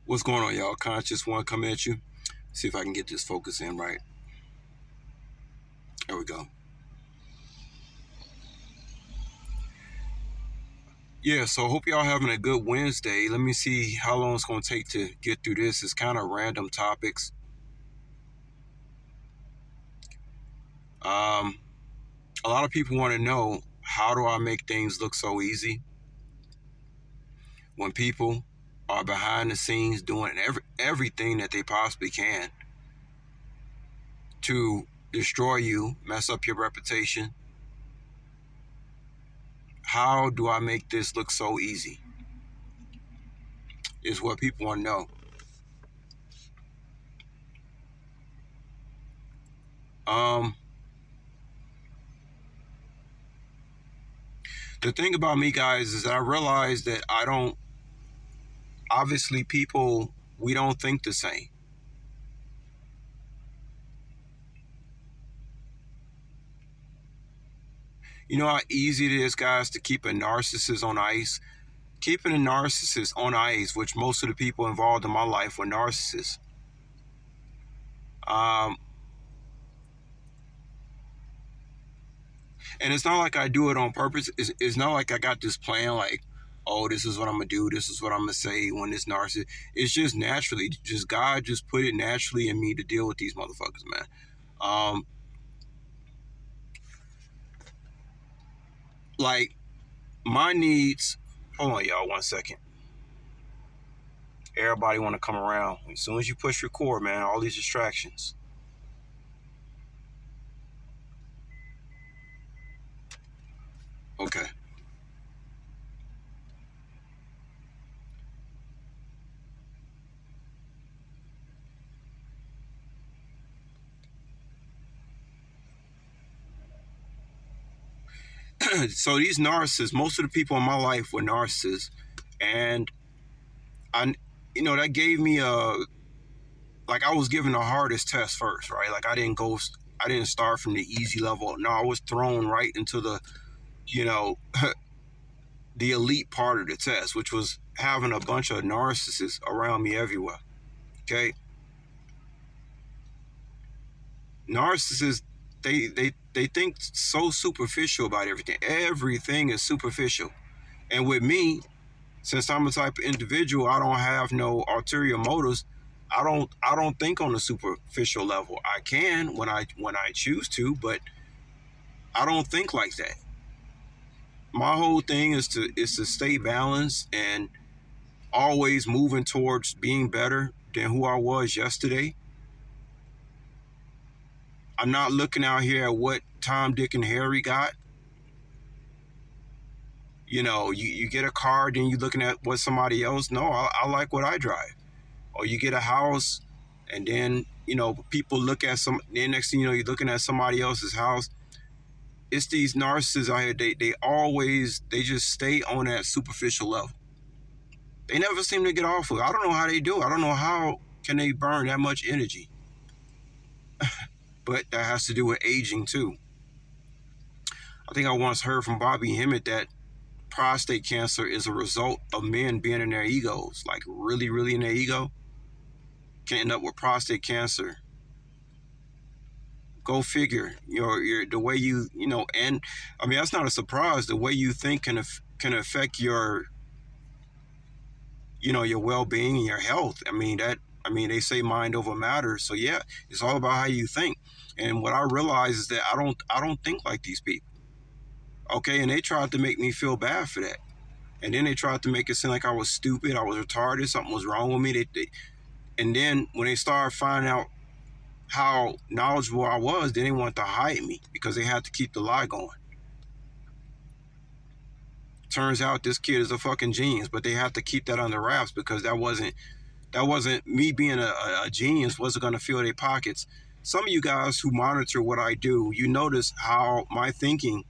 What's going on, y'all? Conscious One coming at you. See if I can get this focus in right. There we go. Yeah, so hope y'all having a good Wednesday. Let me see how long it's going to take to get through this. It's kind of random topics. A lot of people want to know, how do I make things look so easy when people are behind the scenes doing everything that they possibly can to destroy you, mess up your reputation? How do I make this look so easy? Is what people want to know. The thing about me, guys, is that I realize that obviously people, we don't think the same. You know how easy it is, guys, to keep a narcissist on ice? Keeping a narcissist on ice, which most of the people involved in my life were narcissists. And it's not like I do it on purpose. It's not like I got this plan like, oh, this is what I'm going to do. This is what I'm going to say when this narcissist. It's just naturally. Just God just put it naturally in me to deal with these motherfuckers, man. Like, my needs. Hold on, y'all, 1 second. Everybody want to come around. As soon as you push record, man, all these distractions. Okay. So these narcissists, most of the people in my life were narcissists, and that gave me like, I was given the hardest test first, right? Like, I didn't start from the easy level. No, I was thrown right into the, the elite part of the test, which was having a bunch of narcissists around me everywhere. Okay. Narcissists, they think so superficial about everything. Everything is superficial. And with me, since I'm a type of individual, I don't have no ulterior motives. I don't think on a superficial level. I can when I choose to, but I don't think like that. My whole thing is to stay balanced and always moving towards being better than who I was yesterday. I'm not looking out here at what Tom, Dick, and Harry got. You get a car, then you're looking at what somebody else. No, I like what I drive. Or you get a house, and then, people look at then next thing you know, you're looking at somebody else's house. It's these narcissists out here, they just stay on that superficial level. They never seem to get off of it. I don't know how they do. I don't know how can they burn that much energy. But that has to do with aging too. I think I once heard from Bobby Hemmett that prostate cancer is a result of men being in their egos, like really, really in their ego. Can end up with prostate cancer. Go figure. The way and I mean, that's not a surprise. The way you think can affect your your well-being and your health. I mean, they say mind over matter. So yeah, it's all about how you think. And what I realize is that I don't think like these people. Okay, and they tried to make me feel bad for that. And then they tried to make it seem like I was stupid, I was retarded, something was wrong with me. And then when they started finding out how knowledgeable I was, then they wanted to hide me because they had to keep the lie going. Turns out this kid is a fucking genius, but they have to keep that under wraps because that wasn't me being a genius wasn't going to fill their pockets. Some of you guys who monitor what I do, you notice how my thinking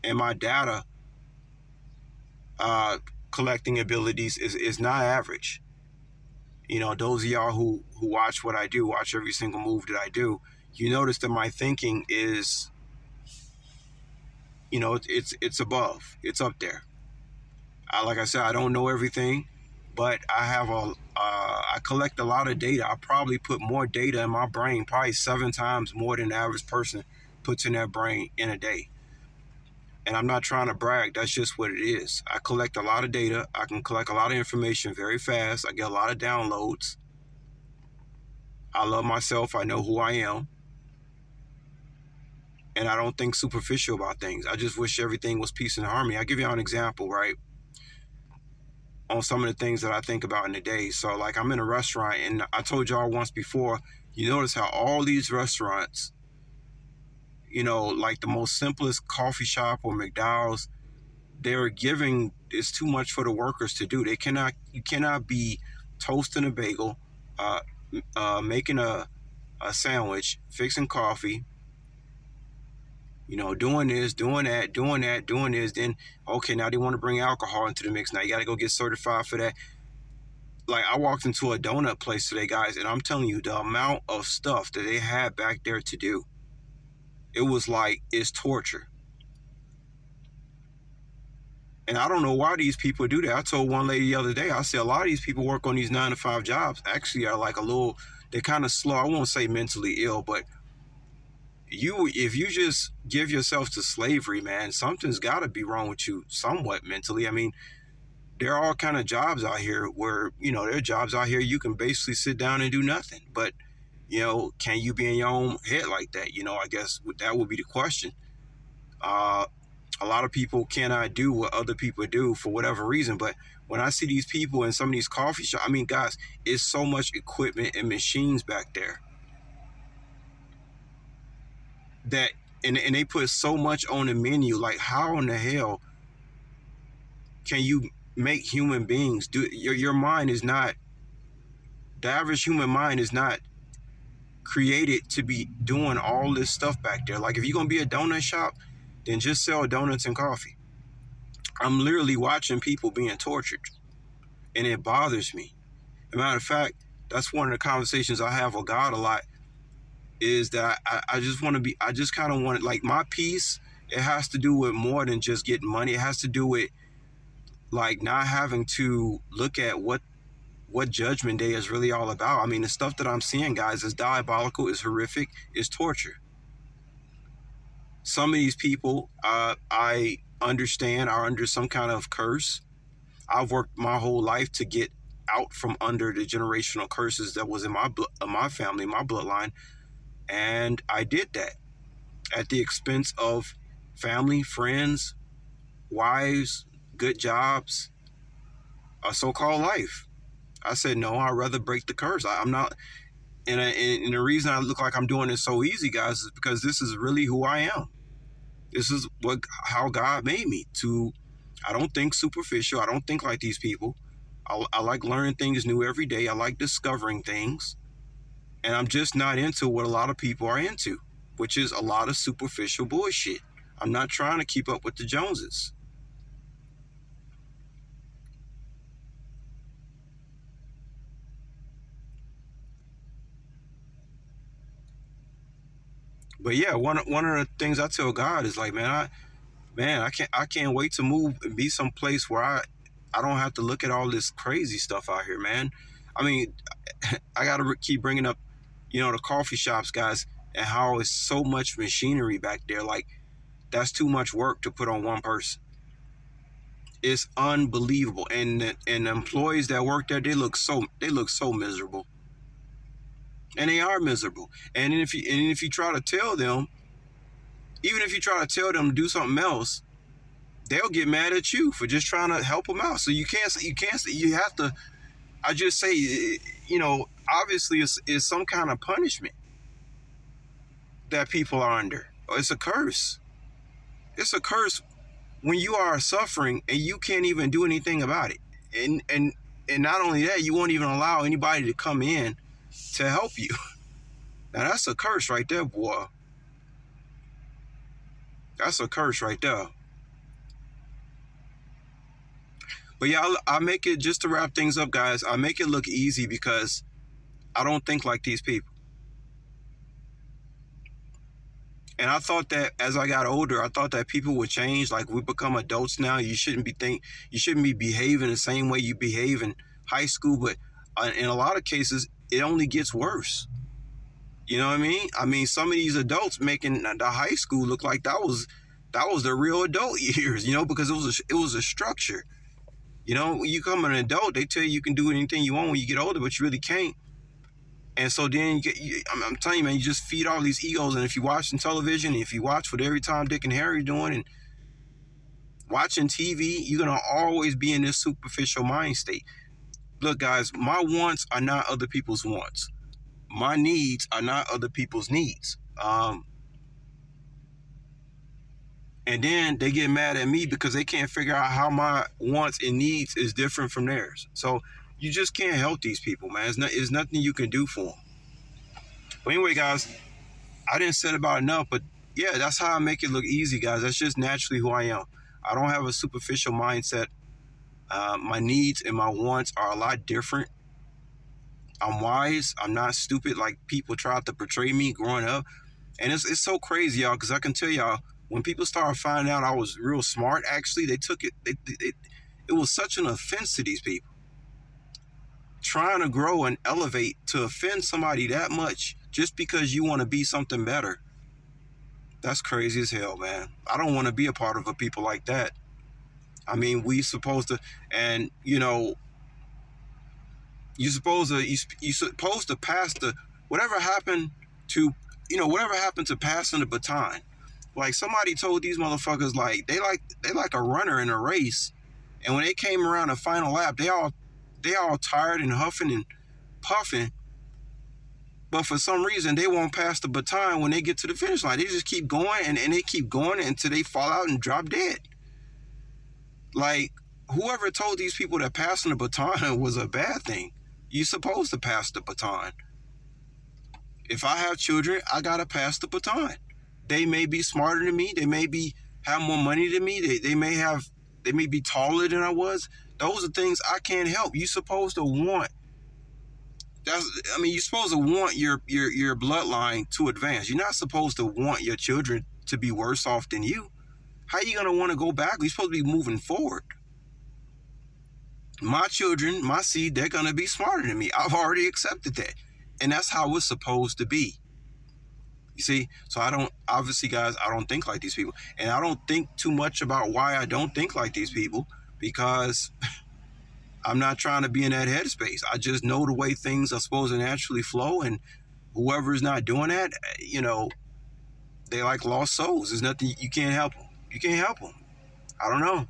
and my data collecting abilities is not average. Those of y'all who watch what I do, watch every single move that I do, you notice that my thinking is, it's above. It's up there. Like I said, I don't know everything, but I collect a lot of data. I probably put more data in my brain, probably 7 times more than the average person puts in their brain in a day. And I'm not trying to brag. That's just what it is. I collect a lot of data. I can collect a lot of information very fast. I get a lot of downloads. I love myself. I know who I am. And I don't think superficial about things. I just wish everything was peace and harmony. I'll give you an example, right? On some of the things that I think about in the day. So, like, I'm in a restaurant, and I told y'all once before, you notice how all these restaurants, like the most simplest coffee shop or McDonald's, they're giving, it's too much for the workers to do. You cannot be toasting a bagel, making a sandwich, fixing coffee, doing this, doing that, doing this. Then, okay, now they want to bring alcohol into the mix. Now you got to go get certified for that. Like, I walked into a donut place today, guys, and I'm telling you, the amount of stuff that they had back there to do, it was like, it's torture. And I don't know why these people do that. I told one lady the other day, I said, a lot of these people work on these 9-to-5 jobs actually are like they're kind of slow. I won't say mentally ill, but if you just give yourself to slavery, man, something's got to be wrong with you somewhat mentally. I mean, there are all kind of jobs out here where, there are jobs out here you can basically sit down and do nothing. But, can you be in your own head like that? I guess that would be the question. A lot of people cannot do what other people do for whatever reason. But when I see these people in some of these coffee shops, I mean, guys, it's so much equipment and machines back there that, and they put so much on the menu. Like, how in the hell can you make human beings do? Your mind is not, the average human mind is not created to be doing all this stuff back there. Like, if you're going to be a donut shop, then just sell donuts and coffee. I'm literally watching people being tortured, and it bothers me. As a matter of fact, that's one of the conversations I have with God a lot, is that I just want to be, I just kind of want it, like, my peace, it has to do with more than just getting money. It has to do with, like, not having to look at what Judgment Day is really all about. I mean, the stuff that I'm seeing, guys, is diabolical, is horrific, is torture. Some of these people, I understand, are under some kind of curse. I've worked my whole life to get out from under the generational curses that was in my family, my bloodline. And I did that at the expense of family, friends, wives, good jobs, a so-called life. I said, no, I'd rather break the curse. I'm not, and the reason I look like I'm doing it so easy, guys, is because this is really who I am. This is how God made me to. I don't think superficial. I don't think like these people. I like learning things new every day. I like discovering things. And I'm just not into what a lot of people are into, which is a lot of superficial bullshit. I'm not trying to keep up with the Joneses. But yeah, one of the things I tell God is like, man, I can't wait to move and be someplace where I don't have to look at all this crazy stuff out here, man. I mean, I got to keep bringing up, the coffee shops, guys, and how it's so much machinery back there. Like, that's too much work to put on one person. It's unbelievable. And the employees that work there, they look so miserable. And they are miserable. And if you try to tell them, even if you try to tell them to do something else, they'll get mad at you for just trying to help them out. So you have to, I just say, obviously it's some kind of punishment that people are under. It's a curse. It's a curse when you are suffering and you can't even do anything about it. And not only that, you won't even allow anybody to come in to help you. Now that's a curse right there, boy. That's a curse right there. But yeah, I make it, just to wrap things up, guys, I make it look easy because I don't think like these people. And I thought that as I got older, I thought that people would change. Like, we become adults now. You shouldn't be behaving the same way you behave in high school, but in a lot of cases, it only gets worse. You know what I mean? I mean, some of these adults making the high school look like that was the real adult years, you know, because it was a structure. You know, when you become an adult, they tell you can do anything you want when you get older, but you really can't. And so then I'm telling you, man, you just feed all these egos. And if you're watching television, if you watch what every Tom, Dick, and Harry doing and watching TV, you're going to always be in this superficial mind state. Look, guys, my wants are not other people's wants. My needs are not other people's needs. And then they get mad at me because they can't figure out how my wants and needs is different from theirs. So you just can't help these people, man. It's nothing you can do for them. But anyway, guys, I didn't say about enough, but yeah, that's how I make it look easy, guys. That's just naturally who I am. I don't have a superficial mindset. My needs and my wants are a lot different. I'm wise. I'm not stupid like people tried to portray me growing up. And it's so crazy, y'all, because I can tell y'all, when people started finding out I was real smart, actually, they took it, it was such an offense to these people. Trying to grow and elevate to offend somebody that much just because you want to be something better. That's crazy as hell, man. I don't want to be a part of a people like that. I mean, we supposed to, and you know, you're supposed to pass the whatever happened to passing the baton. Like somebody told these motherfuckers like they like a runner in a race, and when they came around the final lap, they all tired and huffing and puffing. But for some reason, they won't pass the baton when they get to the finish line. They just keep going and they keep going until they fall out and drop dead. Like, whoever told these people that passing the baton was a bad thing? You're supposed to pass the baton. If I have children, I gotta pass the baton. They may be smarter than me. They may have more money than me. They may be taller than I was. Those are things I can't help. You're supposed to want. You're supposed to want your bloodline to advance. You're not supposed to want your children to be worse off than you. How are you gonna want to go back? You're supposed to be moving forward. My children, my seed, they're gonna be smarter than me. I've already accepted that, and that's how it's supposed to be. You see, so obviously, guys, I don't think like these people. And I don't think too much about why I don't think like these people, because I'm not trying to be in that headspace. I just know the way things are supposed to naturally flow, and whoever's not doing that, you know, they like lost souls. There's nothing, you can't help them. You can't help them. I don't know.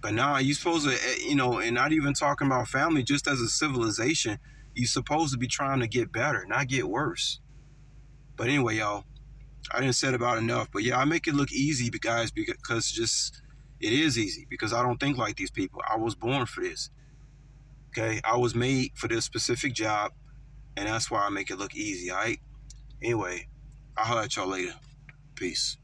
But now you're supposed to, you know, and not even talking about family, just as a civilization, you're supposed to be trying to get better, not get worse. But anyway, y'all, I didn't say about enough. But yeah, I make it look easy, guys, because it is easy because I don't think like these people. I was born for this. Okay, I was made for this specific job, and that's why I make it look easy. All right. Anyway, I'll holler at y'all later. Peace.